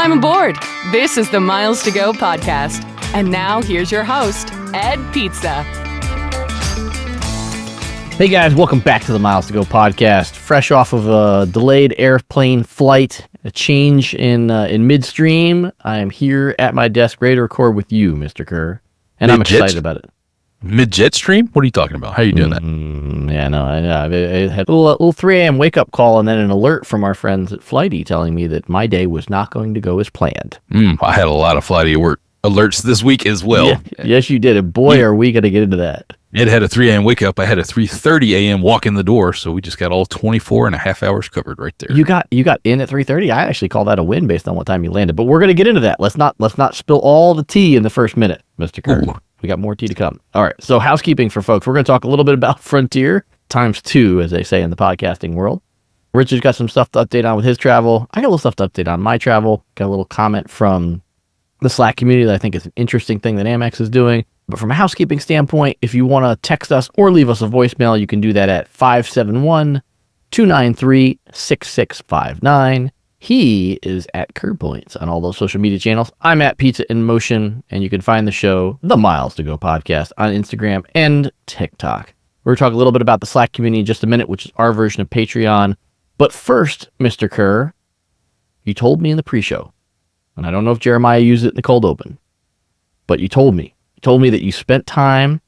Welcome aboard. This is the Miles to Go podcast. And now here's your host, Ed Pizza. Hey guys, welcome back to the Miles to Go podcast. Fresh off of a delayed airplane flight, a change in midstream. I am here at my desk ready to record with you, Mr. Kerr. And I'm excited about it. Mid-jet stream? What are you talking about? How are you doing that? Yeah, no, I had a little 3 a.m. wake-up call and then an alert from our friends at Flighty telling me that my day was not going to go as planned. I had a lot of Flighty work alerts this week as well. Yeah, yes, you did. And boy, are we going to get into that. It had a 3 a.m. wake-up. I had a 3:30 a.m. walk in the door, so we just got all 24 and a half hours covered right there. You got in at 3:30? I actually call that a win based on what time you landed. But we're going to get into that. Let's not spill all the tea in the first minute, Mr. Kerr. Ooh. We got more tea to come. All right, so housekeeping for folks. We're going to talk a little bit about Frontier, ×2, as they say in the podcasting world. Richard's got some stuff to update on with his travel. I got a little stuff to update on my travel. Got a little comment from the Slack community that I think is an interesting thing that Amex is doing. But from a housekeeping standpoint, if you want to text us or leave us a voicemail, you can do that at 571-293-6659. He is at Curb Points on all those social media channels. I'm at Pizza in Motion, and you can find the show, The Miles to Go Podcast, on Instagram and TikTok. We're going to talk a little bit about the Slack community in just a minute, which is our version of Patreon. But first, Mr. Kerr, you told me in the pre-show, and I don't know if Jeremiah used it in the cold open, but you told me that you spent time,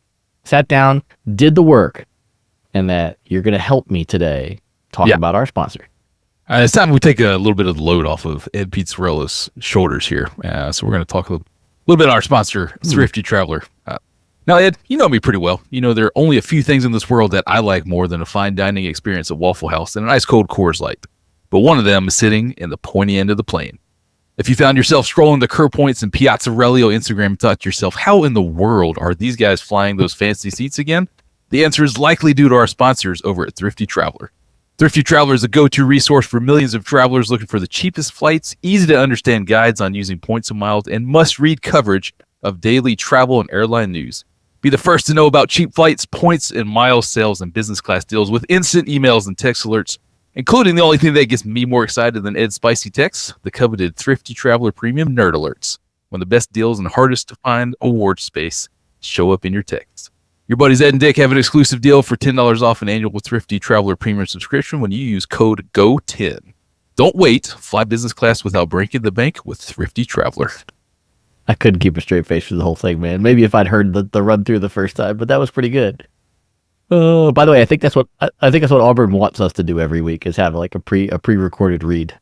sat down, did the work, and that you're going to help me today talk about our sponsor. It's time we take a little bit of the load off of Ed Pizzarella's shoulders here. So we're going to talk a little bit about our sponsor, Thrifty Traveler. Now, Ed, you know me pretty well. You know there are only a few things in this world that I like more than a fine dining experience at Waffle House and an ice cold Coors Light. But one of them is sitting in the pointy end of the plane. If you found yourself scrolling the Curb Points and Piazzarello Instagram and thought to yourself, how in the world are these guys flying those fancy seats again? The answer is likely due to our sponsors over at Thrifty Traveler. Thrifty Traveler is a go-to resource for millions of travelers looking for the cheapest flights, easy-to-understand guides on using points and miles, and must-read coverage of daily travel and airline news. Be the first to know about cheap flights, points, and miles sales and business class deals with instant emails and text alerts, including the only thing that gets me more excited than Ed's spicy texts, the coveted Thrifty Traveler Premium Nerd Alerts, when the best deals and hardest-to-find award space show up in your texts. Your buddies Ed and Dick have an exclusive deal for $10 off an annual Thrifty Traveler Premium subscription when you use code GO10. Don't wait. Fly business class without breaking the bank with Thrifty Traveler. I couldn't keep a straight face through the whole thing, man. Maybe if I'd heard the run through the first time, but that was pretty good. Oh, by the way, I think that's what Auburn wants us to do every week is have like a pre-recorded read.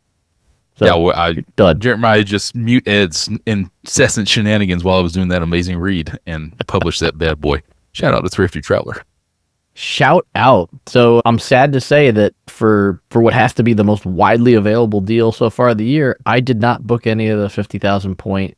So, yeah, well, done. Jeremiah just mute Ed's incessant shenanigans while I was doing that amazing read and published that bad boy. Shout out to Thrifty Traveler. Shout out. So I'm sad to say that for what has to be the most widely available deal so far of the year, I did not book any of the 50,000 point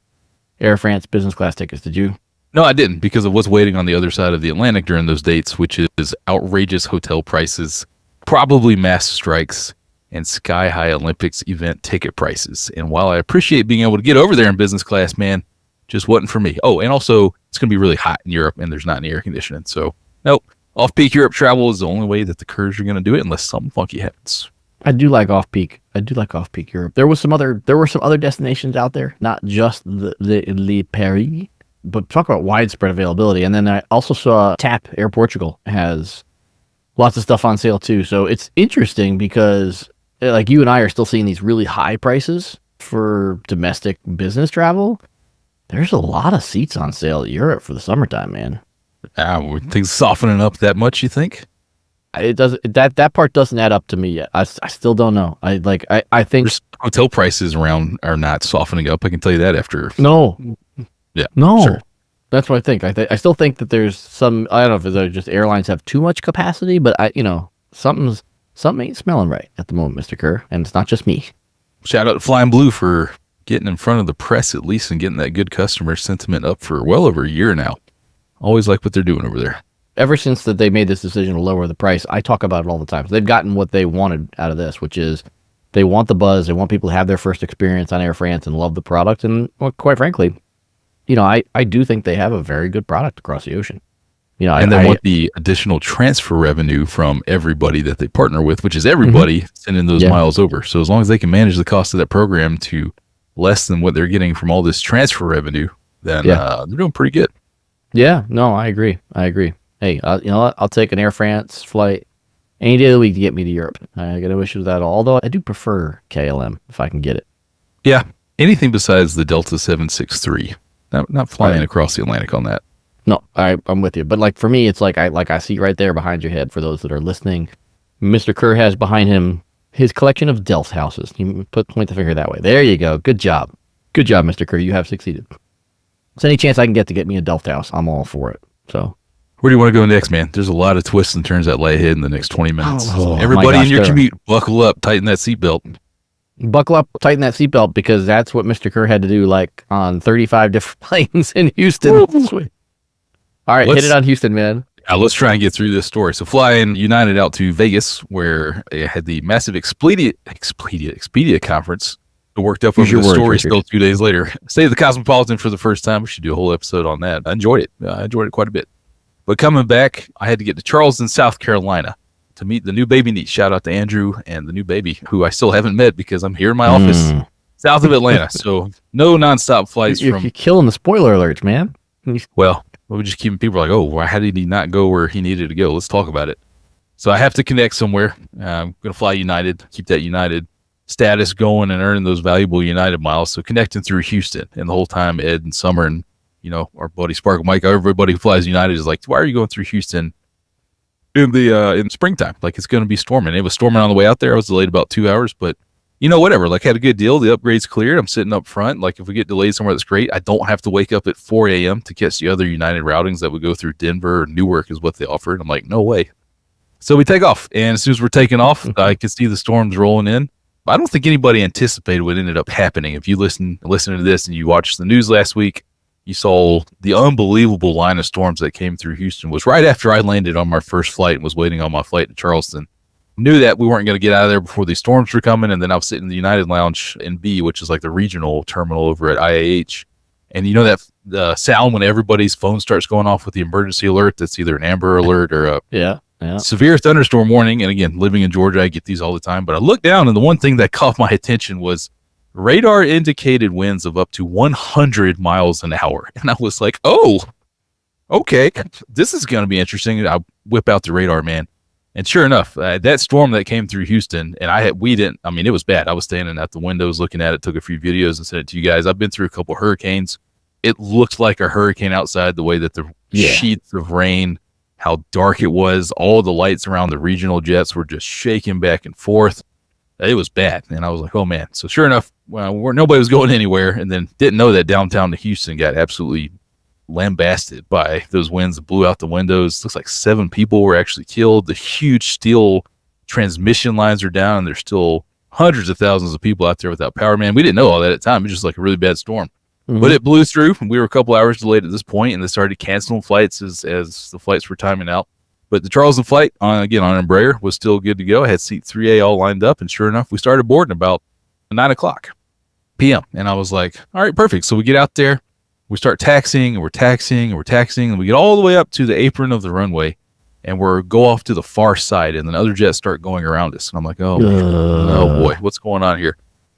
Air France business class tickets. Did you? No, I didn't because of what's waiting on the other side of the Atlantic during those dates, which is outrageous hotel prices, probably mass strikes, and sky-high Olympics event ticket prices. And while I appreciate being able to get over there in business class, man, just wasn't for me. Oh, and also, it's going to be really hot in Europe, and there's not any air conditioning. So, nope. Off-peak Europe travel is the only way that the Kerrs are going to do it unless something funky happens. I do like off-peak Europe. There were some other destinations out there, not just the Paris, but talk about widespread availability. And then I also saw TAP Air Portugal has lots of stuff on sale too. So it's interesting because like you and I are still seeing these really high prices for domestic business travel. There's a lot of seats on sale at Europe for the summertime, man. Things softening up that much, you think? It does. That part doesn't add up to me yet. I still don't know. I think there's hotel prices around are not softening up. I can tell you that after. No. Yeah. No. Sure. That's what I think. I still think that there's some. I don't know if it's just airlines have too much capacity, but something ain't smelling right at the moment, Mr. Kerr, and it's not just me. Shout out to Flying Blue for getting in front of the press at least and getting that good customer sentiment up for well over a year now. Always like what they're doing over there. Ever since that they made this decision to lower the price, I talk about it all the time. So they've gotten what they wanted out of this, which is they want the buzz. They want people to have their first experience on Air France and love the product. And well, quite frankly, I do think they have a very good product across the ocean. And they want the additional transfer revenue from everybody that they partner with, which is everybody sending those miles over. So as long as they can manage the cost of that program to less than what they're getting from all this transfer revenue, then they're doing pretty good. Yeah, no, I agree. Hey, you know what? I'll take an Air France flight any day of the week to get me to Europe. I got no issues with that at all. Although I do prefer KLM if I can get it. Yeah, anything besides the Delta 763. Not flying across the Atlantic on that. No, I'm with you. But like for me, it's like I see right there behind your head. For those that are listening, Mr. Kerr has behind him his collection of Delft houses. You point the finger that way. There you go. Good job, Mr. Kerr. You have succeeded. So any chance I can get me a Delft house, I'm all for it. So where do you want to go next, man? There's a lot of twists and turns that lay ahead in the next 20 minutes. Oh, everybody in your commute, buckle up, tighten that seatbelt. Buckle up, tighten that seatbelt, because that's what Mr. Kerr had to do, like on 35 different planes in Houston. All right, hit it on Houston, man. Let's try and get through this story. So flying United out to Vegas, where they had the massive Expedia conference. It worked up over the story still 2 days later. Stayed at the Cosmopolitan for the first time. We should do a whole episode on that. I enjoyed it. I enjoyed it quite a bit. But coming back, I had to get to Charleston, South Carolina to meet the new baby niece. Shout out to Andrew and the new baby, who I still haven't met because I'm here in my office south of Atlanta. So no nonstop flights. You're killing the spoiler alerts, man. Well, we're just keeping people like, oh, how did he not go where he needed to go? Let's talk about it. So I have to connect somewhere. I'm going to fly United, keep that United status going and earning those valuable United miles. So connecting through Houston, and the whole time Ed and Summer and our buddy Sparkle Mike, everybody who flies United is like, why are you going through Houston in springtime? Like, it's going to be storming. It was storming on the way out there. I was delayed about 2 hours, but whatever. Like, had a good deal. The upgrade's cleared. I'm sitting up front. Like, if we get delayed somewhere, that's great. I don't have to wake up at 4 a.m. to catch the other United routings that would go through Denver or Newark is what they offered. I'm like, no way. So we take off, and as soon as we're taking off, I could see the storms rolling in. I don't think anybody anticipated what ended up happening. If you listen to this and you watched the news last week, you saw the unbelievable line of storms that came through Houston. Was right after I landed on my first flight and was waiting on my flight to Charleston. Knew that we weren't going to get out of there before these storms were coming, and then I was sitting in the United Lounge in B, which is like the regional terminal over at IAH. And that the sound when everybody's phone starts going off with the emergency alert, that's either an Amber Alert or a severe thunderstorm warning. And again, living in Georgia, I get these all the time. But I looked down, and the one thing that caught my attention was radar indicated winds of up to 100 miles an hour. And I was like, oh, okay, this is going to be interesting. I whip out the radar, man. And sure enough, that storm that came through Houston, and it was bad. I was standing at the windows looking at it, took a few videos and sent it to you guys. I've been through a couple hurricanes. It looked like a hurricane outside, the way that the sheets of rain, how dark it was. All the lights around the regional jets were just shaking back and forth. It was bad. And I was like, oh man. So sure enough, nobody was going anywhere, and then didn't know that downtown to Houston got absolutely lambasted by those winds that blew out the windows. Looks like 7 people were actually killed. The huge steel transmission lines are down, and there's still hundreds of thousands of people out there without power. Man, we didn't know all that at the time. It was just like a really bad storm. But it blew through, and we were a couple hours delayed at this point, and they started canceling flights as the flights were timing out. But the Charleston flight, on Embraer, was still good to go. I had seat 3A all lined up, and sure enough, we started boarding about 9 o'clock p.m. And I was like, all right, perfect. So we get out there, we start taxiing, and we're taxiing, and we get all the way up to the apron of the runway, and we're go off to the far side, and then other jets start going around us. And I'm like, oh boy, what's going on here?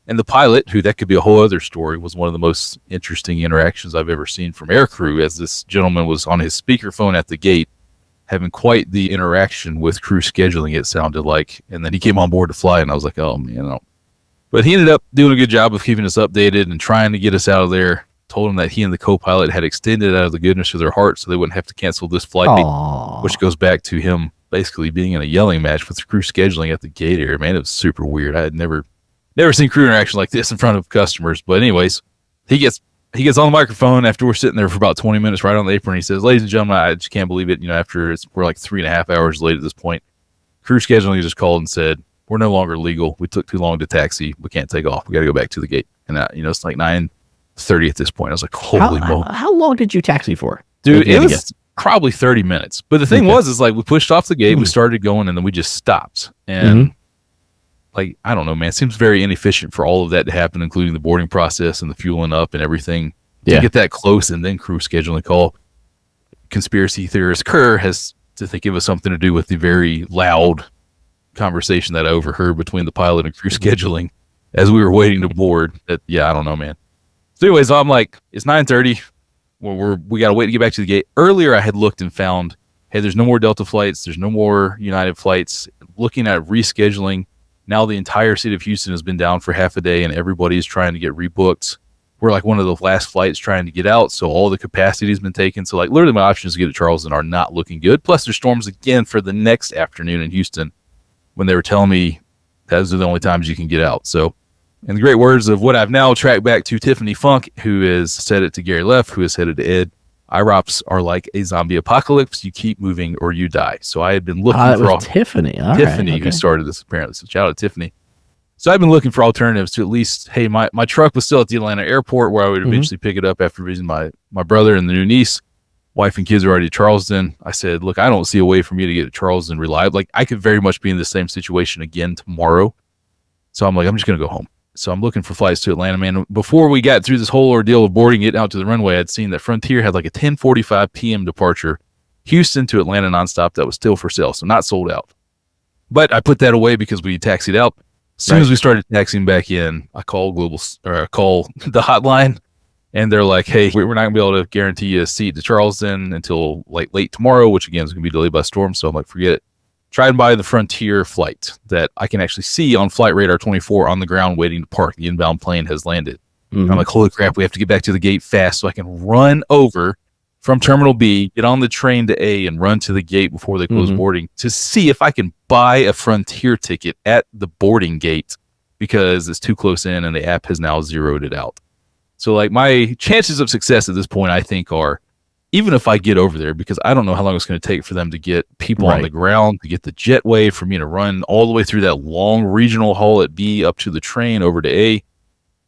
And the pilot, who that could be a whole other story, was one of the most interesting interactions I've ever seen from aircrew, as this gentleman was on his speakerphone at the gate, having quite the interaction with crew scheduling, it sounded like. And then he came on board to fly, and I was like, oh, man. But he ended up doing a good job of keeping us updated and trying to get us out of there. Told him that he and the co-pilot had extended out of the goodness of their heart so they wouldn't have to cancel this flight, which goes back to him basically being in a yelling match with the crew scheduling at the gate area. Man, it was super weird. I had never seen crew interaction like this in front of customers. But anyways, he gets on the microphone after we're sitting there for about 20 minutes right on the apron. He says, ladies and gentlemen, I just can't believe it. We're like 3.5 hours late at this point. Crew scheduling just called and said, we're no longer legal. We took too long to taxi. We can't take off. We got to go back to the gate. And it's like 9:30 at this point. I was like, holy moly. How long did you taxi for? Dude, it was probably 30 minutes. But the thing was, like, we pushed off the gate, we started going, and then we just stopped. And like, I don't know, man, it seems very inefficient for all of that to happen, including the boarding process and the fueling up and everything. To get that close and then crew scheduling call. Conspiracy theorist Kerr has to think it was something to do with the very loud conversation that I overheard between the pilot and crew scheduling. as we were waiting to board. That I don't know, man. So anyways, I'm like, it's 9:30. We got to wait to get back to the gate. Earlier, I had looked and found, hey, there's no more Delta flights. There's no more United flights. Looking at rescheduling, now the entire city of Houston has been down for half a day, and everybody's trying to get rebooked. We're like one of the last flights trying to get out, so all the capacity has been taken. So like literally my options to get to Charleston are not looking good. Plus there's storms again for the next afternoon in Houston when they were telling me those are the only times you can get out. So in the great words of what I've now tracked back to Tiffany Funk, who has said it to Gary Leff, who has said it to Ed, IROPS are like a zombie apocalypse. You keep moving or you die. So I had been looking for Tiffany. Tiffany, who started this apparently. So shout out to Tiffany. So I've been looking for alternatives to at least, hey, my truck was still at the Atlanta airport where I would eventually pick it up after visiting my brother and the new niece. Wife and kids are already at Charleston. I said, look, I don't see a way for me to get to Charleston reliable. Like I could very much be in the same situation again tomorrow. So I'm like, I'm just going to go home. So I'm looking for flights to Atlanta, man. Before we got through this whole ordeal of boarding it out to the runway, I'd seen that Frontier had like a 10:45 p.m. departure, Houston to Atlanta nonstop that was still for sale, so not sold out. But I put that away because we taxied out. As soon as we started taxiing back in, I called I call the hotline, and they're like, hey, we're not going to be able to guarantee you a seat to Charleston until like late tomorrow, which again is going to be delayed by storm. So I'm like, forget it. Try and buy the Frontier flight that I can actually see on Flight Radar 24 on the ground waiting to park. The inbound plane has landed. I'm like, holy crap, we have to get back to the gate fast so I can run over from Terminal B, get on the train to A, and run to the gate before they close boarding to see if I can buy a Frontier ticket at the boarding gate because it's too close in and the app has now zeroed it out. So like my chances of success at this point, I think, are even if I get over there, because I don't know how long it's going to take for them to get people on the ground, to get the jetway, for me to run all the way through that long regional haul at B up to the train over to A.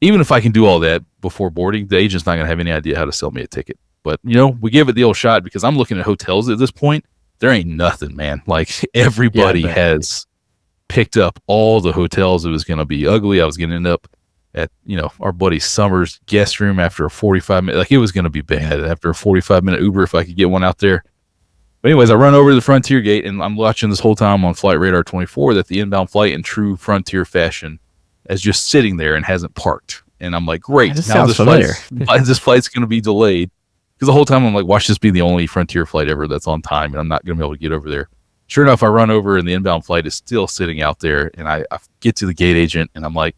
Even if I can do all that before boarding, the agent's not going to have any idea how to sell me a ticket. But, you know, we give it the old shot because I'm looking at hotels at this point. There ain't nothing, man. Like, everybody has picked up all the hotels. It was going to be ugly. I was going to end up at, you know, our buddy Summer's guest room after a 45-minute. Like, it was going to be bad after a 45-minute Uber if I could get one out there. But anyways, I run over to the Frontier gate, and I'm watching this whole time on Flight Radar 24 that the inbound flight in true Frontier fashion is just sitting there and hasn't parked. And I'm like, great. Now this flight's going to be delayed. Because the whole time I'm like, watch this be the only Frontier flight ever that's on time, and I'm not going to be able to get over there. Sure enough, I run over, and the inbound flight is still sitting out there, and I get to the gate agent, and I'm like,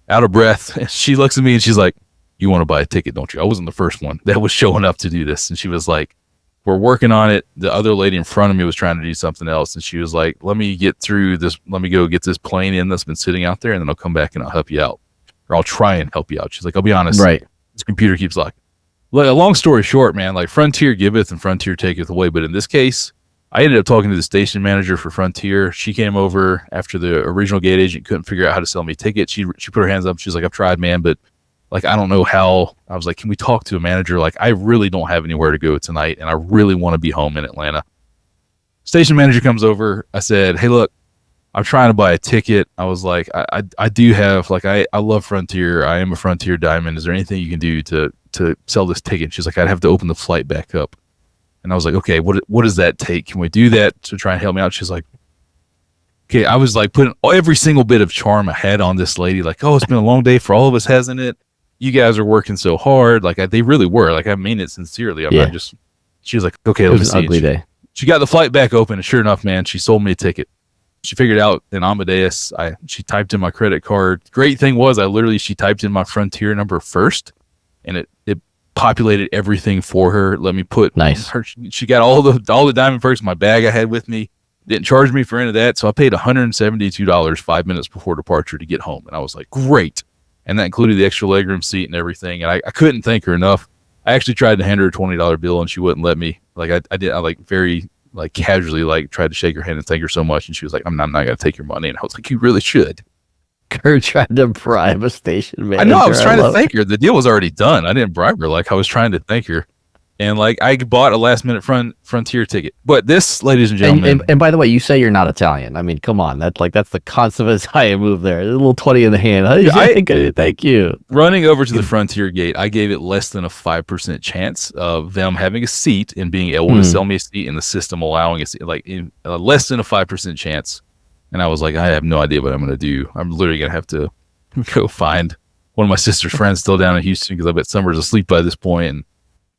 out of breath. And she looks at me, and she's like, you want to buy a ticket, don't you? I wasn't the first one that was showing up to do this. And she was like, we're working on it. The other lady in front of me was trying to do something else, and she was like, let me get through this. Let me go get this plane in that's been sitting out there, and then I'll come back, and I'll help you out. Or I'll try and help you out. She's like, I'll be honest. Right. This computer keeps locking. Look, a long story short, man, like Frontier giveth and Frontier taketh away. But in this case, I ended up talking to the station manager for Frontier. She came over after the original gate agent couldn't figure out how to sell me tickets. She put her hands up. She's like, I've tried, man, but like, I don't know how. I was like, can we talk to a manager? Like, I really don't have anywhere to go tonight, and I really want to be home in Atlanta. Station manager comes over. I said, hey, look, I'm trying to buy a ticket. I was like, I do have, like, I love Frontier. I am a Frontier Diamond. Is there anything you can do to sell this ticket? She's like, I'd have to open the flight back up. And I was like, okay, what does that take? Can we do that to try and help me out? She's like, okay. I was like putting every single bit of charm I had on this lady. Like, oh, it's been a long day for all of us, hasn't it? You guys are working so hard. Like, they really were. Like, I mean it sincerely. I'm not just, she was like, okay, let me see. It was an ugly day. She got the flight back open, and sure enough, man, she sold me a ticket. She figured out in Amadeus, she typed in my credit card. Great thing was, she typed in my Frontier number first, and it populated everything for her. Let me put her. She got all the diamond perks in my bag I had with me. Didn't charge me for any of that, so I paid $172 5 minutes before departure to get home, and I was like, great. And that included the extra legroom seat and everything. And I couldn't thank her enough. I actually tried to hand her a $20 bill, and she wouldn't let me. Like I did. I like very like casually tried to shake her hand and thank her so much, and she was like, I'm not going to take your money. And I was like, you really should. Kurt tried to bribe a station manager. I know, I was trying to thank her. The deal was already done. I didn't bribe her. Like, I was trying to thank her. And like, I bought a last minute Frontier ticket. But this, ladies and gentlemen, and by the way, you say you're not Italian. I mean, come on, that's the consummate Italian move there. A little 20 in the hand. Thank you. Running over to the Frontier gate, I gave it less than a 5% chance of them having a seat and being able to sell me a seat, and the system allowing a seat, less than a 5% chance. And I was like, I have no idea what I'm going to do. I'm literally going to have to go find one of my sister's friends still down in Houston because I bet Summer's asleep by this point.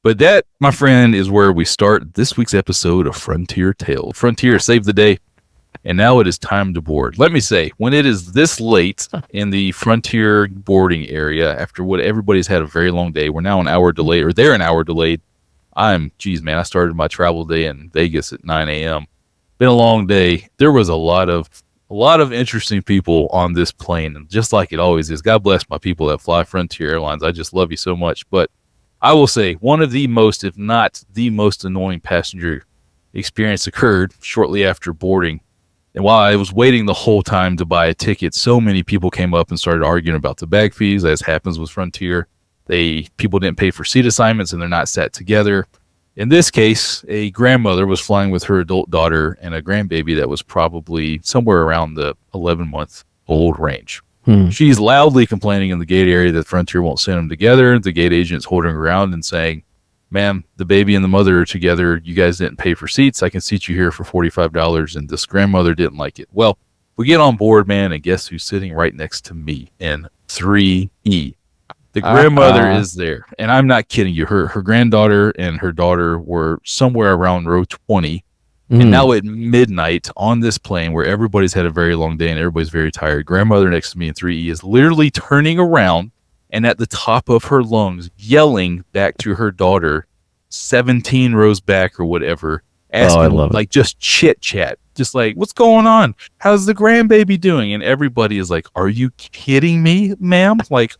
But that, my friend, is where we start this week's episode of Frontier Tales. Frontier saved the day, and now it is time to board. Let me say, when it is this late in the Frontier boarding area, after what everybody's had a very long day, we're now an hour delayed, or they're an hour delayed. I started my travel day in Vegas at 9 a.m. Been a long day. There was a lot of interesting people on this plane, and just like it always is. God bless my people that fly Frontier Airlines. I just love you so much. But I will say one of the most, if not the most annoying passenger experience occurred shortly after boarding. And while I was waiting the whole time to buy a ticket, so many people came up and started arguing about the bag fees, as happens with Frontier. People didn't pay for seat assignments, and they're not sat together. In this case, a grandmother was flying with her adult daughter and a grandbaby that was probably somewhere around the 11-month-old range. She's loudly complaining in the gate area that Frontier won't send them together. The gate agent's holding her around and saying, "Ma'am, the baby and the mother are together. You guys didn't pay for seats. I can seat you here for $45. And this grandmother didn't like it. Well, we get on board, man, and guess who's sitting right next to me in 3E? The grandmother is there. And I'm not kidding you. Her granddaughter and her daughter were somewhere around row 20. And now at midnight on this plane where everybody's had a very long day and everybody's very tired, grandmother next to me in 3E is literally turning around and at the top of her lungs yelling back to her daughter 17 rows back or whatever, asking like just chit chat, just like, what's going on? How's the grandbaby doing? And everybody is like, are you kidding me, ma'am? Like,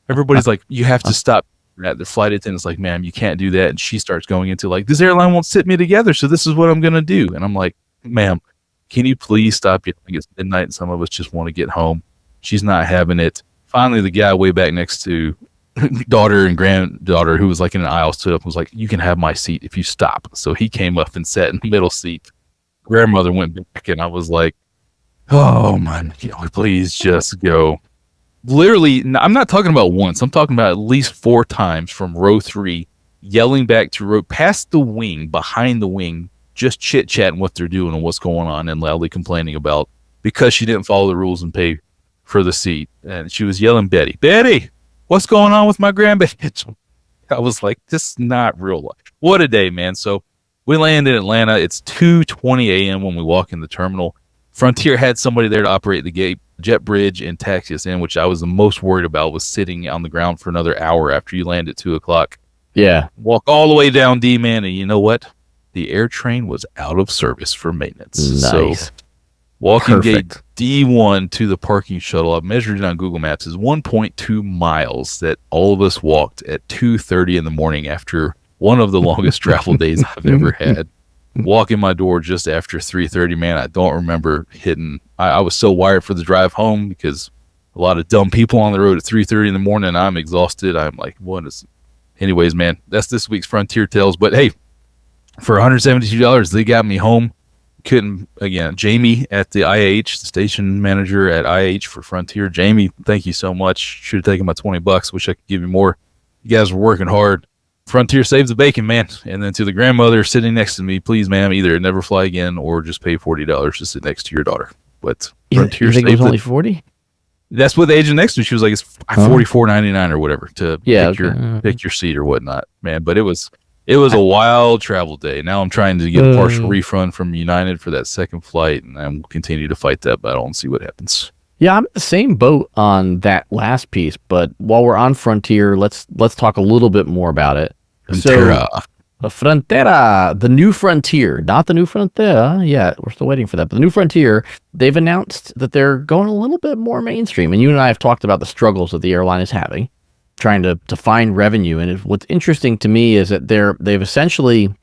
everybody's like, you have to stop. The flight attendant's like, ma'am, you can't do that. And she starts going into like, this airline won't sit me together, so this is what I'm going to do. And I'm like, ma'am, can you please stop yelling? It's midnight and some of us just want to get home. She's not having it. Finally, the guy way back next to daughter and granddaughter who was like in an aisle stood up and was like, you can have my seat if you stop. So he came up and sat in the middle seat. Grandmother went back and I was like, oh my, please just go. Literally, I'm not talking about once. I'm talking about at least 4 times from row 3, yelling back to row past the wing, behind the wing, just chit chatting what they're doing and what's going on, and loudly complaining about because she didn't follow the rules and pay for the seat. And she was yelling, Betty, what's going on with my grandbaby? I was like, this is not real life. What a day, man. So we land in Atlanta. It's 2:20 a.m. when we walk in the terminal. Frontier had somebody there to operate the gate, jet bridge, and taxi us in, which I was the most worried about, was sitting on the ground for another hour after you land at 2 o'clock. Yeah. Walk all the way down D, man, and you know what? The air train was out of service for maintenance. Nice. So walking gate D1 to the parking shuttle, I've measured it on Google Maps, is 1.2 miles that all of us walked at 2:30 in the morning after one of the longest travel days I've ever had. Walking my door just after 3:30, man, I don't remember hitting. I was so wired for the drive home because a lot of dumb people on the road at 3:30 in the morning. I'm exhausted. I'm like, what is... Anyways, man, that's this week's Frontier Tales. But hey, for $172, they got me home. Again, Jamie at the IH, the station manager at IH for Frontier. Jamie, thank you so much. Should have taken my $20. Wish I could give you more. You guys were working hard. Frontier saves the bacon, man. And then to the grandmother sitting next to me, please, ma'am, either never fly again or just pay $40 to sit next to your daughter. But Frontier, you think it was only 40? That's what the agent next to me. She was like, it's $44.99 or whatever to pick your seat or whatnot, man. But it was a wild travel day. Now I'm trying to get a partial refund from United for that second flight, and I will continue to fight that battle and see what happens. Yeah, I'm in the same boat on that last piece. But while we're on Frontier, let's talk a little bit more about it. Frontera. So, Frontera, the new Frontier, not the new Frontera yet. We're still waiting for that. But the new Frontier, they've announced that they're going a little bit more mainstream. And you and I have talked about the struggles that the airline is having, trying to find revenue. And what's interesting to me is that they've essentially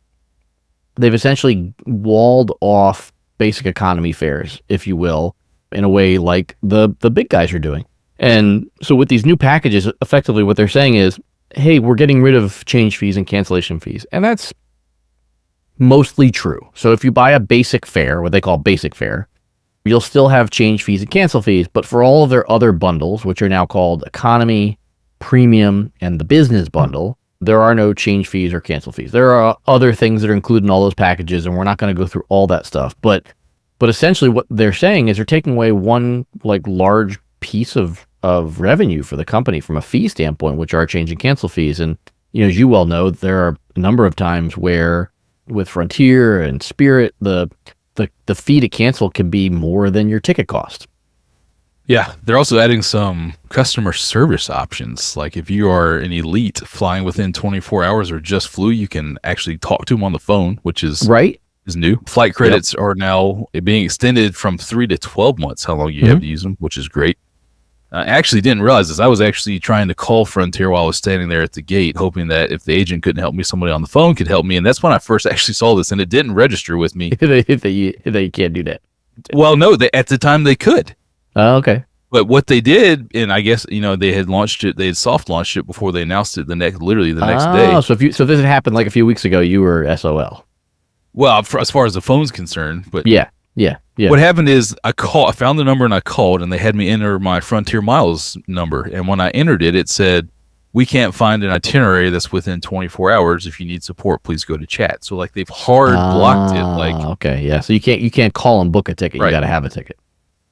walled off basic economy fares, if you will, in a way like the big guys are doing. And so with these new packages, effectively what they're saying is, hey, we're getting rid of change fees and cancellation fees. And that's mostly true. So if you buy a basic fare, what they call basic fare, you'll still have change fees and cancel fees. But for all of their other bundles, which are now called economy, premium, and the business bundle, there are no change fees or cancel fees. There are other things that are included in all those packages, and we're not going to go through all that stuff. But essentially what they're saying is they're taking away one like large piece of revenue for the company from a fee standpoint, which are change and cancel fees. And, as you well know, there are a number of times where with Frontier and Spirit, the fee to cancel can be more than your ticket cost. Yeah, they're also adding some customer service options. Like if you are an elite flying within 24 hours or just flew, you can actually talk to them on the phone, which is right. Is new. Flight credits are now being extended from 3 to 12 months, how long you have to use them, which is great. I actually didn't realize this. I was actually trying to call Frontier while I was standing there at the gate, hoping that if the agent couldn't help me, somebody on the phone could help me. And that's when I first actually saw this, and it didn't register with me. They can't do that. Well, no, at the time they could. Oh, okay. But what they did, and I guess, they had launched it, they had soft launched it before they announced it literally the next day. So if this had happened like a few weeks ago, you were SOL. Well, as far as the phone's concerned, but yeah. What happened is I found the number and I called, and they had me enter my Frontier Miles number. And when I entered it, it said, "We can't find an itinerary that's within 24 hours. If you need support, please go to chat." So like they've hard blocked it. Like, okay, yeah. So you can't call and book a ticket. Right. You got to have a ticket.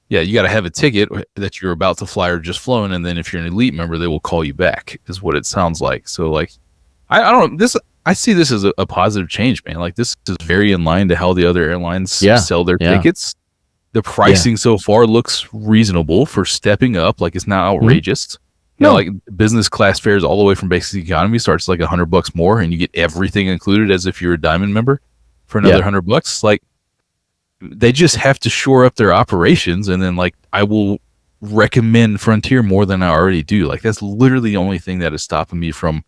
Yeah, you got to have a ticket that you're about to fly or just flown, and then if you're an elite member, they will call you back. Is what it sounds like. So like, I don't this. I see this as a positive change, man. Like this is very in line to how the other airlines sell their tickets. The pricing so far looks reasonable for stepping up. Like it's not outrageous. Like business class fares all the way from basic economy starts like $100 more, and you get everything included as if you're a diamond member for another $100. Like they just have to shore up their operations, and then like I will recommend Frontier more than I already do. Like that's literally the only thing that is stopping me from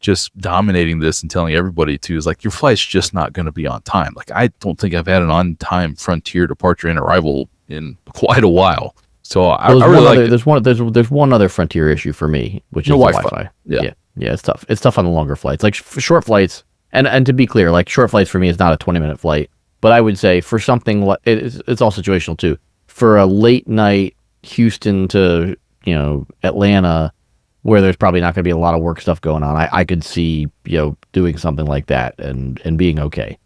just dominating this and telling everybody to is like your flight's just not going to be on time. Like I don't think I've had an on time Frontier departure and arrival in quite a while. So I really like there's one other Frontier issue for me, which is the Wi-Fi. Yeah, it's tough. It's tough on the longer flights. Like for short flights, and to be clear, like short flights for me is not a 20-minute flight. But I would say for something like it's all situational too. For a late night Houston to Atlanta, where there's probably not going to be a lot of work stuff going on, I could see doing something like that and being okay.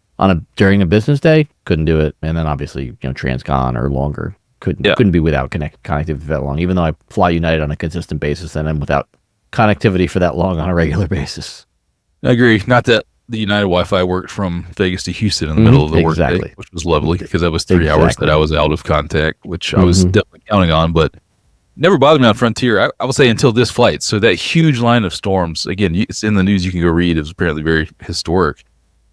During a business day, couldn't do it, and then obviously transcon or longer couldn't be without connectivity for that long. Even though I fly United on a consistent basis, and I'm without connectivity for that long on a regular basis. I agree. Not that the United Wi-Fi worked from Vegas to Houston in the middle of the workday, which was lovely because that was 3 hours that I was out of contact, which I was definitely counting on, but never bothered me on Frontier. I will say until this flight. So that huge line of storms, again, it's in the news. You can go read. It was apparently very historic.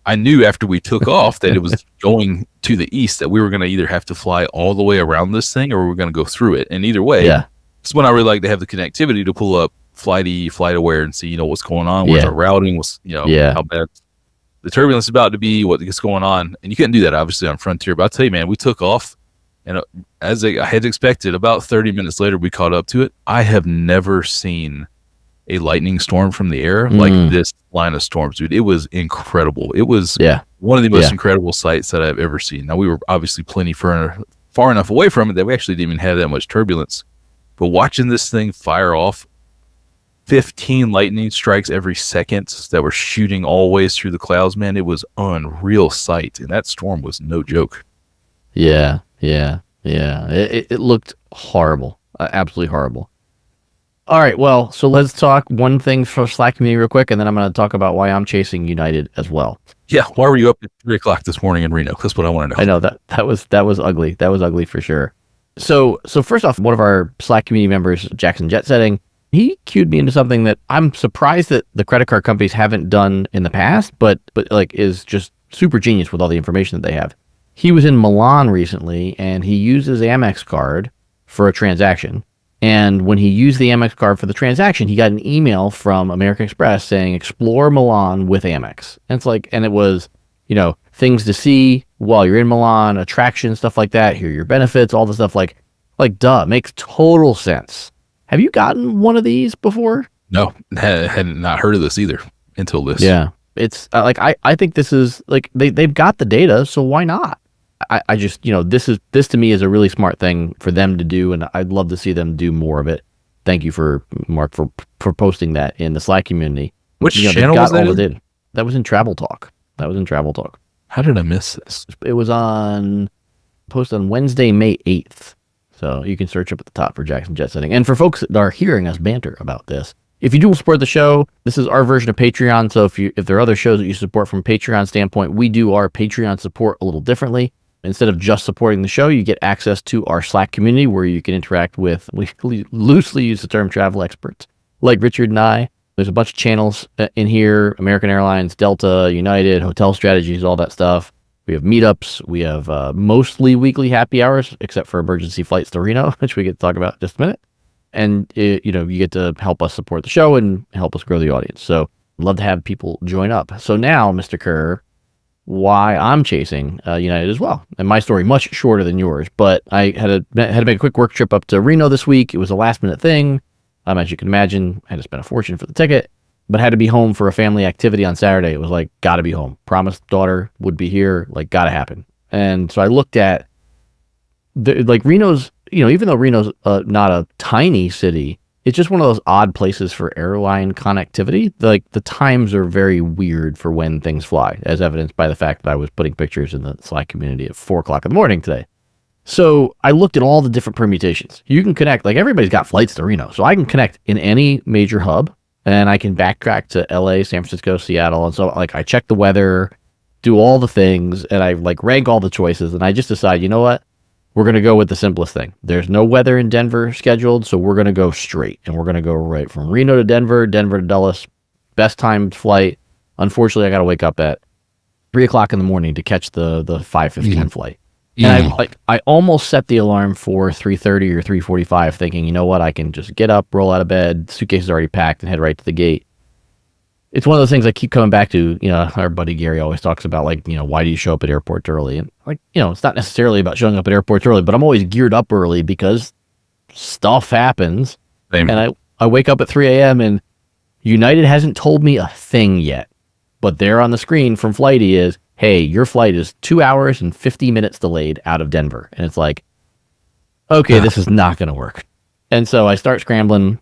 I knew after we took off that it was going to the east that we were going to either have to fly all the way around this thing or we were going to go through it. And either way, it's when I really like to have the connectivity to pull up Flight Aware and see, what's going on, what's our routing, what's, how bad the turbulence is about to be, what's going on. And you couldn't do that, obviously, on Frontier. But I'll tell you, man, we took off. And as I had expected, about 30 minutes later, we caught up to it. I have never seen a lightning storm from the air like this line of storms, dude. It was incredible. It was one of the most incredible sights that I've ever seen. Now, we were obviously plenty far enough away from it that we actually didn't even have that much turbulence. But watching this thing fire off, 15 lightning strikes every second that were shooting always through the clouds, man, it was unreal sight. And that storm was no joke. Yeah. It looked horrible, absolutely horrible. All right, well, so let's talk one thing for Slack community real quick, and then I'm going to talk about why I'm chasing United as well. Yeah, why were you up at 3:00 this morning in Reno? That's what I want to know. I know that was ugly. That was ugly for sure. So first off, one of our Slack community members, Jackson Jet Setting, he cued me into something that I'm surprised that the credit card companies haven't done in the past, but like is just super genius with all the information that they have. He was in Milan recently, and he used his Amex card for a transaction. And when he used the Amex card for the transaction, he got an email from American Express saying, "Explore Milan with Amex." And it's like, and it was, things to see while you're in Milan, attractions, stuff like that. Here are your benefits, all the stuff like duh, makes total sense. Have you gotten one of these before? No, had not heard of this either until this. Yeah, it's I think this is like they've got the data, so why not? I just, this to me is a really smart thing for them to do, and I'd love to see them do more of it. Thank you for Mark for posting that in the Slack community. Which channel was that in? That was in Travel Talk. How did I miss this? It was posted on Wednesday, May 8th. So you can search up at the top for Jackson Jet Setting. And for folks that are hearing us banter about this, if you do support the show, this is our version of Patreon. So if there are other shows that you support from a Patreon standpoint, we do our Patreon support a little differently. Instead of just supporting the show, you get access to our Slack community where you can interact with, we loosely use the term travel experts, like Richard and I. There's a bunch of channels in here, American Airlines, Delta, United, hotel strategies, all that stuff. We have meetups. We have mostly weekly happy hours, except for emergency flights to Reno, which we get to talk about in just a minute. And, you get to help us support the show and help us grow the audience. So I'd love to have people join up. So now, Mr. Kerr, why I'm chasing United as well. And my story much shorter than yours, but I had to make a quick work trip up to Reno this week. It was a last minute thing. As you can imagine, I had to spend a fortune for the ticket, but had to be home for a family activity on Saturday. It was like, gotta be home. Promised daughter would be here, like, gotta happen. And so I looked at Reno's, even though Reno's not a tiny city, it's just one of those odd places for airline connectivity. Like, the times are very weird for when things fly, as evidenced by the fact that I was putting pictures in the Slack community at 4 o'clock in the morning today. So I looked at all the different permutations. You can connect, like, everybody's got flights to Reno. So I can connect in any major hub, and I can backtrack to LA, San Francisco, Seattle. And so, like, I check the weather, do all the things, and I, like, rank all the choices. And I just decide, you know what? We're going to go with the simplest thing. There's no weather in Denver scheduled, so we're going to go straight. And we're going to go right from Reno to Denver, Denver to Dulles. Best timed flight. Unfortunately, I got to wake up at 3 o'clock in the morning to catch the 5:15 flight. And I almost set the alarm for 3:30 or 3:45, thinking, you know what, I can just get up, roll out of bed, suitcase is already packed, and head right to the gate. It's one of those things I keep coming back to. Our buddy Gary always talks about, like, why do you show up at airports early? And, like, it's not necessarily about showing up at airports early, but I'm always geared up early because stuff happens. Same. And I wake up at 3 a.m. and United hasn't told me a thing yet. But there on the screen from Flighty is, hey, your flight is 2 hours and 50 minutes delayed out of Denver. And it's like, okay, this is not going to work. And so I start scrambling.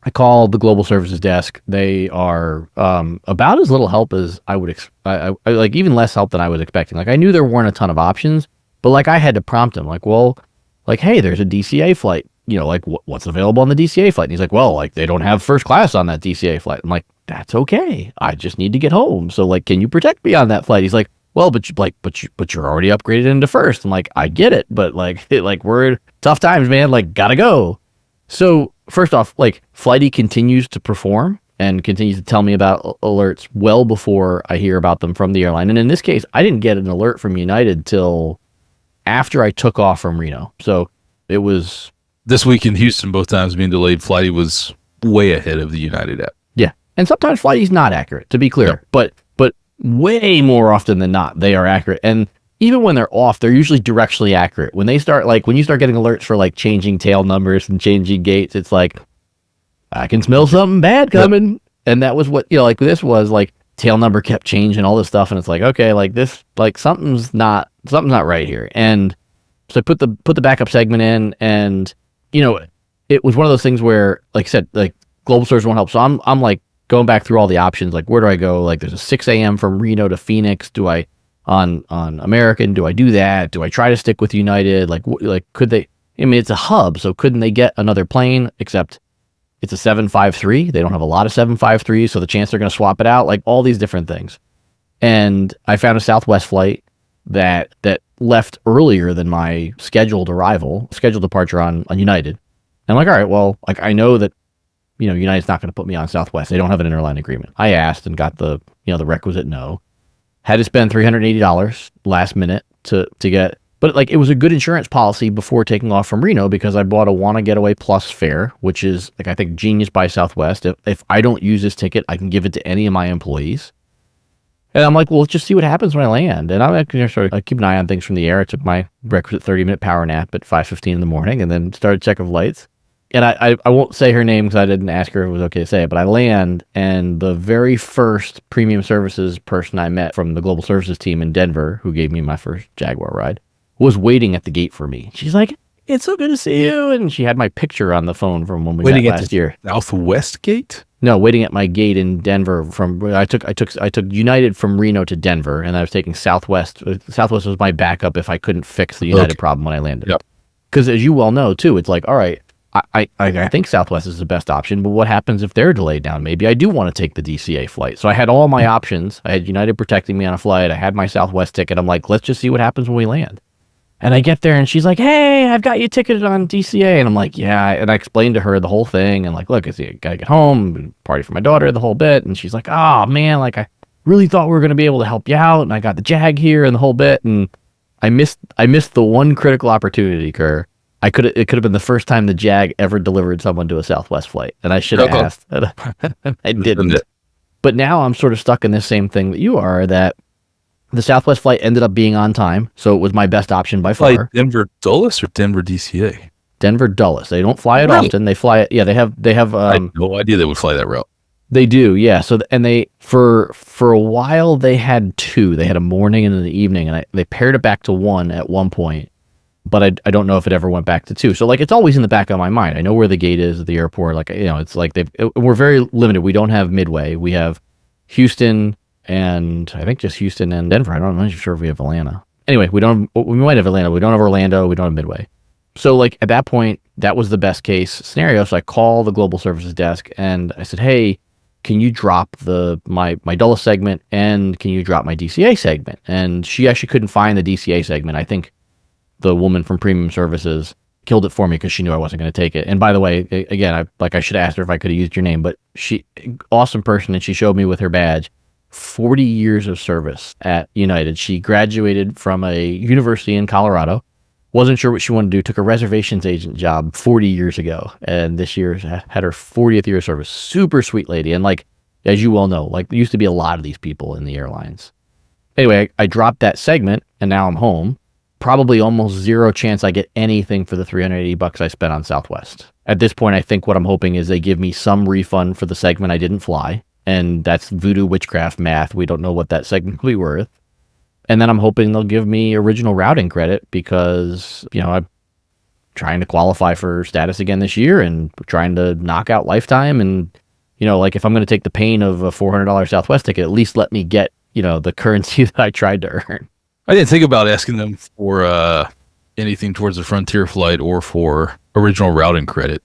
I call the global services desk. They are about as little help as I would like, even less help than I was expecting. Like, I knew there weren't a ton of options, but, like, I had to prompt him, like, well, like, hey, there's a DCA flight, like, what's available on the DCA flight? And he's like, well, like, they don't have first class on that DCA flight. I'm like, that's okay. I just need to get home. So, like, can you protect me on that flight? He's like, well, but you're already upgraded into first. I'm like, I get it, but we're tough times, man. Like, gotta go. So first off, like, Flighty continues to perform and continues to tell me about alerts well before I hear about them from the airline. And in this case, I didn't get an alert from United till after I took off from Reno. So it was this week in Houston, both times being delayed. Flighty was way ahead of the United app. Yeah, and sometimes Flighty's not accurate, to be clear, Yep. but way more often than not, they are accurate. And even when they're off, they're usually directionally accurate. When they start, like, when you start getting alerts for, like, changing tail numbers and changing gates, it's like, I can smell something bad coming. Yep. And that was what, like, this was, like, tail number kept changing, all this stuff. And it's like, okay, like, this, like, something's not right here. And so I put the backup segment in, and, it was one of those things where, like I said, like, global service won't help. So I'm like going back through all the options. Like, where do I go? Like, there's a 6 a.m. from Reno to Phoenix. Do I, on American, do I do that? Do I try to stick with United? Like, could they, I mean, it's a hub, so couldn't they get another plane, except it's a 753. They don't have a lot of 753s, so the chance they're going to swap it out, like, all these different things. And I found a Southwest flight that left earlier than my scheduled departure on United. And I'm like, all right, well, like, I know that, United's not going to put me on Southwest. They don't have an interline agreement. I asked and got the requisite no. Had to spend $380 last minute to get, but, like, it was a good insurance policy before taking off from Reno, because I bought a Wanna Getaway Plus fare, which is, like, I think genius by Southwest. If I don't use this ticket, I can give it to any of my employees. And I'm like, well, let's just see what happens when I land. And I keep an eye on things from the air. I took my requisite 30-minute power nap at 5:15 in the morning, and then started checking flights. And I won't say her name because I didn't ask her if it was okay to say it, but I land, and the very first premium services person I met from the global services team in Denver, who gave me my first Jaguar ride, was waiting at the gate for me. She's like, it's so good to see you. And she had my picture on the phone from when we met last year. Southwest gate? No, waiting at my gate in Denver. I took United from Reno to Denver, and I was taking Southwest. Southwest was my backup if I couldn't fix the United problem when I landed. Yep. Because as you well know, too, it's like, all right, I think Southwest is the best option, but what happens if they're delayed down? Maybe I do want to take the DCA flight. So I had all my options. I had United protecting me on a flight. I had my Southwest ticket. I'm like, let's just see what happens when we land. And I get there and she's like, hey, I've got you ticketed on DCA. And I'm like, yeah. And I explained to her the whole thing. And like, look, I got to get home, party for my daughter, the whole bit. And she's like, oh, man, like I really thought we were going to be able to help you out. And I got the Jag here and the whole bit. And I missed the one critical opportunity, Kerr. It could have been the first time the Jag ever delivered someone to a Southwest flight. And I should have asked. I didn't. But now I'm sort of stuck in this same thing that you are, that the Southwest flight ended up being on time, so it was my best option by far. Like Denver Dulles or Denver DCA? Denver Dulles. They don't fly it often. They fly it. Yeah, they have. I had no idea they would fly that route. They do. Yeah. So and they for a while they had two. They had a morning and an evening, and they paired it back to one at one point. But I don't know if it ever went back to two. So like it's always in the back of my mind. I know where the gate is at the airport. Like it's like we're very limited. We don't have Midway. We have Houston. And I think just Houston and Denver. I'm not sure if we have Atlanta. Anyway, we might have Atlanta. We don't have Orlando. We don't have Midway. So like at that point, that was the best case scenario. So I call the global services desk and I said, hey, can you drop my Dulles segment and can you drop my DCA segment? And she actually couldn't find the DCA segment. I think the woman from Premium Services killed it for me because she knew I wasn't going to take it. And by the way, again, I should have asked her if I could have used your name, but awesome person. And she showed me with her badge 40 years of service at United. She graduated from a university in Colorado, wasn't sure what she wanted to do, took a reservations agent job 40 years ago, and this year had her 40th year of service. Super sweet lady. And like, as you well know, like there used to be a lot of these people in the airlines. Anyway, I dropped that segment and now I'm home. Probably almost zero chance I get anything for the $380 I spent on Southwest. At this point, I think what I'm hoping is they give me some refund for the segment I didn't fly. And that's voodoo witchcraft math. We don't know what that segment will be worth. And then I'm hoping they'll give me original routing credit because, I'm trying to qualify for status again this year and trying to knock out lifetime. And, like if I'm going to take the pain of a $400 Southwest ticket, at least let me get, the currency that I tried to earn. I didn't think about asking them for anything towards the Frontier flight or for original routing credit.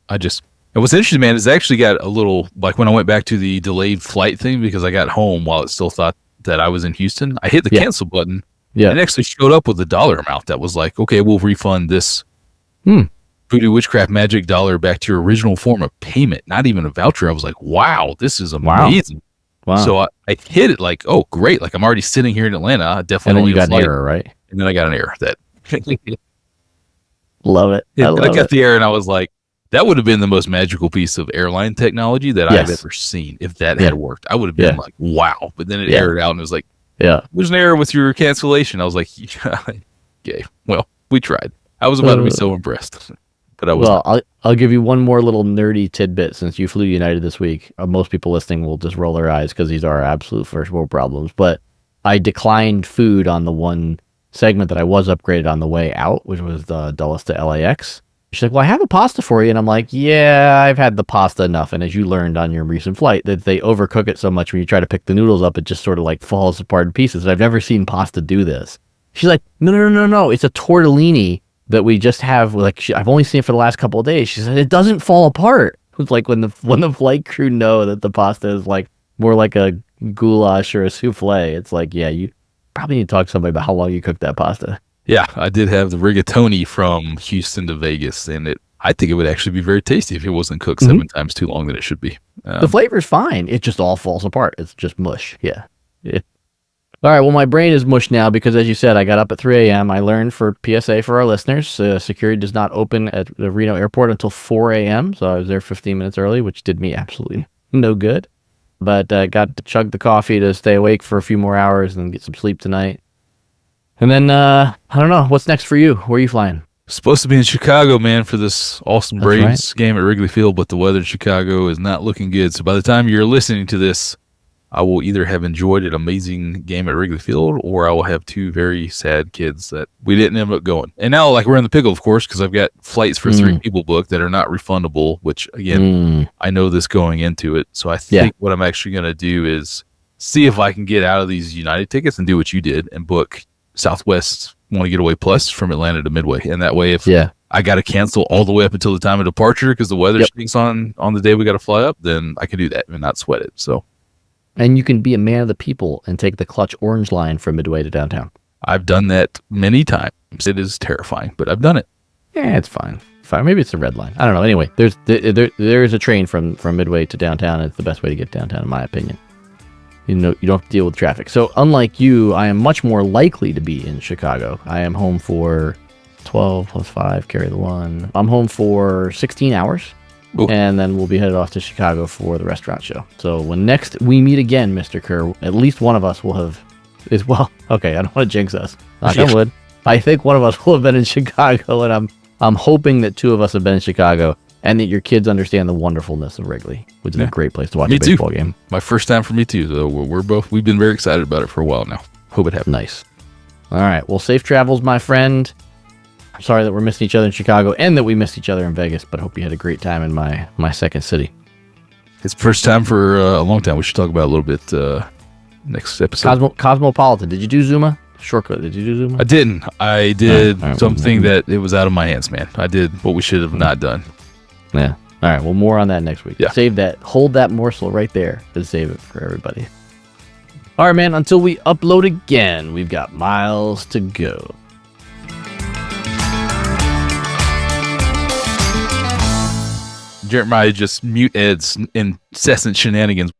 And what's interesting, man, is I actually got a little, like when I went back to the delayed flight thing, because I got home while it still thought that I was in Houston, I hit the cancel button. Yeah. And it actually showed up with a dollar amount that was like, okay, we'll refund this voodoo witchcraft magic dollar back to your original form of payment, not even a voucher. I was like, wow, this is amazing. Wow. So I hit it like, oh, great. Like I'm already sitting here in Atlanta. I definitely and then you got an error, right? And then I got an error that. Love it. I got the error and I was like, that would have been the most magical piece of airline technology that I've ever seen. If that had worked, I would have been like, wow. But then it errored out and it was like, there's an error with your cancellation. I was like, okay, well, we tried. I was about to be so impressed. But I was. Well, I'll give you one more little nerdy tidbit since you flew United this week. Most people listening will just roll their eyes because these are absolute first world problems. But I declined food on the one segment that I was upgraded on the way out, which was the Dulles to LAX. She's like, well, I have a pasta for you. And I'm like, yeah, I've had the pasta enough. And as you learned on your recent flight, that they overcook it so much when you try to pick the noodles up, it just sort of like falls apart in pieces. And I've never seen pasta do this. She's like, no. It's a tortellini that we just have. Like, I've only seen it for the last couple of days. She said, it doesn't fall apart. It's like when the flight crew know that the pasta is like more like a goulash or a souffle. It's like, yeah, you probably need to talk to somebody about how long you cooked that pasta. Yeah, I did have the rigatoni from Houston to Vegas, and I think it would actually be very tasty if it wasn't cooked 7 times too long than it should be. The flavor's fine. It just all falls apart. It's just mush. Yeah. All right, well, my brain is mush now because, as you said, I got up at 3 a.m. I learned for PSA for our listeners, security does not open at the Reno airport until 4 a.m., so I was there 15 minutes early, which did me absolutely no good. But got to chug the coffee to stay awake for a few more hours and get some sleep tonight. And then, I don't know, what's next for you? Where are you flying? Supposed to be in Chicago, man, for this awesome Braves game at Wrigley Field, but the weather in Chicago is not looking good. So by the time you're listening to this, I will either have enjoyed an amazing game at Wrigley Field or I will have 2 very sad kids that we didn't end up going. And now, like, we're in the pickle, of course, because I've got flights for 3 people booked that are not refundable, which, again, I know this going into it. So I think what I'm actually going to do is see if I can get out of these United tickets and do what you did and book Southwest Want to Get Away Plus from Atlanta to Midway. And that way, if I got to cancel all the way up until the time of departure because the weather stinks on the day we got to fly up, then I can do that and not sweat it. So, and you can be a man of the people and take the clutch orange line from Midway to downtown. I've done that many times. It is terrifying, but I've done it. Yeah, it's fine. Fine. Maybe it's the red line. I don't know. Anyway, there is a train from Midway to downtown, and it's the best way to get downtown, in my opinion. You know, you don't have to deal with traffic. So unlike you, I am much more likely to be in Chicago. I am home for 12 plus 5, carry the 1. I'm home for 16 hours. Ooh. And then we'll be headed off to Chicago for the restaurant show. So when next we meet again, Mr. Kerr, at least one of us will have okay, I don't want to jinx us. Knock on wood. I think one of us will have been in Chicago, and I'm hoping that 2 of us have been in Chicago and that your kids understand the wonderfulness of Wrigley, which is a great place to watch a baseball game. My first time for me too. So we've been very excited about it for a while now. Hope it happens. Nice. All right. Well, safe travels, my friend. I'm sorry that we're missing each other in Chicago and that we missed each other in Vegas, but hope you had a great time in my second city. It's the first time for a long time. We should talk about it a little bit next episode. Cosmopolitan. Did you do Zuma? Shortcut. Did you do Zuma? I didn't. I did something that it was out of my hands, man. I did what we should have not done. Yeah. All right. Well, more on that next week. Yeah. Save that. Hold that morsel right there and save it for everybody. All right, man. Until we upload again, we've got miles to go. Jeremiah just mute Ed's incessant shenanigans.